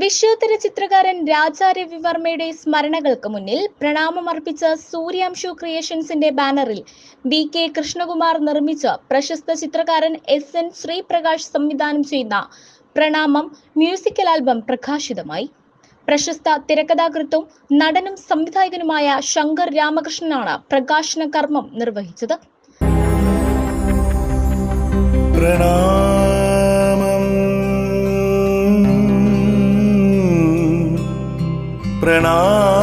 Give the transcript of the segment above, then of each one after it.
വിശ്വോത്തര ചിത്രകാരൻ രാജാ രവിവർമ്മയുടെ സ്മരണകൾക്ക് മുന്നിൽ പ്രണാമമർപ്പിച്ച സൂര്യാംശു ക്രിയേഷൻസിന്റെ ബാനറിൽ BK കൃഷ്ണകുമാർ നിർമ്മിച്ച പ്രശസ്ത ചിത്രകാരൻ SN ശ്രീപ്രകാശ് സംവിധാനം ചെയ്യുന്ന പ്രണാമം മ്യൂസിക്കൽ ആൽബം പ്രകാശിതമായി. പ്രശസ്ത തിരക്കഥാകൃത്തും നടനും സംവിധായകനുമായ ശങ്കർ രാമകൃഷ്ണനാണ് പ്രകാശന കർമ്മം നിർവഹിച്ചത്. പ്രണാമം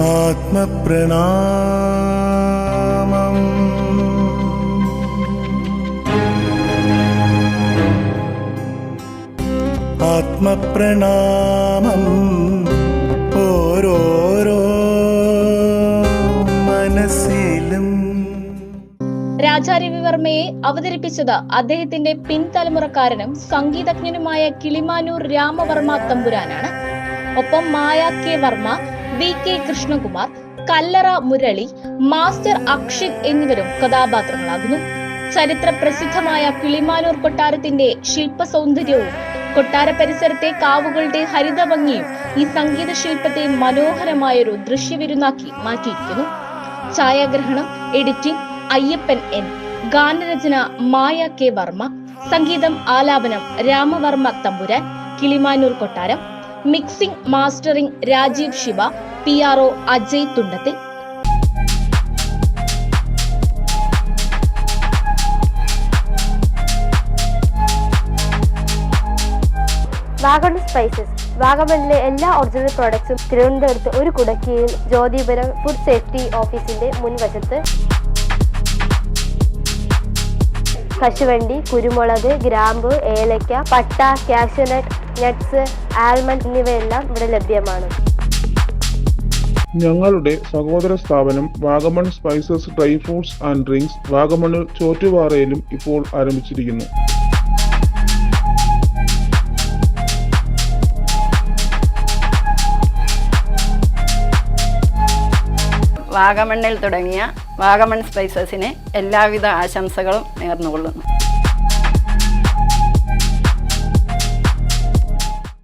ആത്മപ്രണാമം ആത്മപ്രണാമം ഓരോരോ മനസ്സിലും. രാജാ രവിവർമ്മയെ അവതരിപ്പിച്ചത് അദ്ദേഹത്തിന്റെ പിൻതലമുറക്കാരനും സംഗീതജ്ഞനുമായ കിളിമാനൂർ രാമവർമ്മ തമ്പുരാനാണ്. ഒപ്പം മായ K വർമ്മ, BK കൃഷ്ണകുമാർ, കല്ലറ മുരളി, മാസ്റ്റർ അക്ഷിത് എന്നിവരും കഥാപാത്രങ്ങളാകുന്നു. ചരിത്ര പ്രസിദ്ധമായ കിളിമാനൂർ കൊട്ടാരത്തിന്റെ ശില്പ സൗന്ദര്യവും കൊട്ടാര പരിസരത്തെ കാവുകളുടെ ഹരിതഭംഗിയും ഈ സംഗീത ശില്പത്തെ മനോഹരമായൊരു ദൃശ്യവിരുന്നാക്കി മാറ്റിയിരിക്കുന്നു. ഛായാഗ്രഹണം, എഡിറ്റിംഗ് അയ്യപ്പൻ N, ഗാനരചന മായ K വർമ്മ, സംഗീതം ആലാപനം രാമവർമ്മ തമ്പുരാൻ, കിളിമാനൂർ കൊട്ടാരം, mixing mastering Rajeev Shiva, PRO Ajay Thundathil. Vagamon spices. വാഗമണിലെ എല്ലാ ഒറിജിനൽ പ്രോഡക്ട്സും തിരുവനന്തപുരത്ത് ഒരു കുടക്കീഴിൽ ജ്യോതിപുരം ഫുഡ് സേഫ്റ്റി ഓഫീസിന്റെ മുൻവശത്ത്. കശുവണ്ടി, കുരുമുളക്, ഗ്രാമ്പു, ഏലക്ക, പട്ട, കാഷ്യൂനട്ട്, നട്ട്സ്, ആൽമണ്ട് എന്നിവയെല്ലാം ഇവിടെ ലഭ്യമാണ്. ഞങ്ങളുടെ സഹോദര സ്ഥാപനം Vagamon spices dry fruits and drinks വാഗമണിൽ ചോറ്റുപാറയിലും ഇപ്പോൾ ആരംഭിച്ചിരിക്കുന്നു. വാഗമണ്ണിൽ തുടങ്ങിയ വാഗമൺ സ്പൈസസിന് എല്ലാവിധ ആശംസകളും നേർന്നുകൊള്ളുന്നു.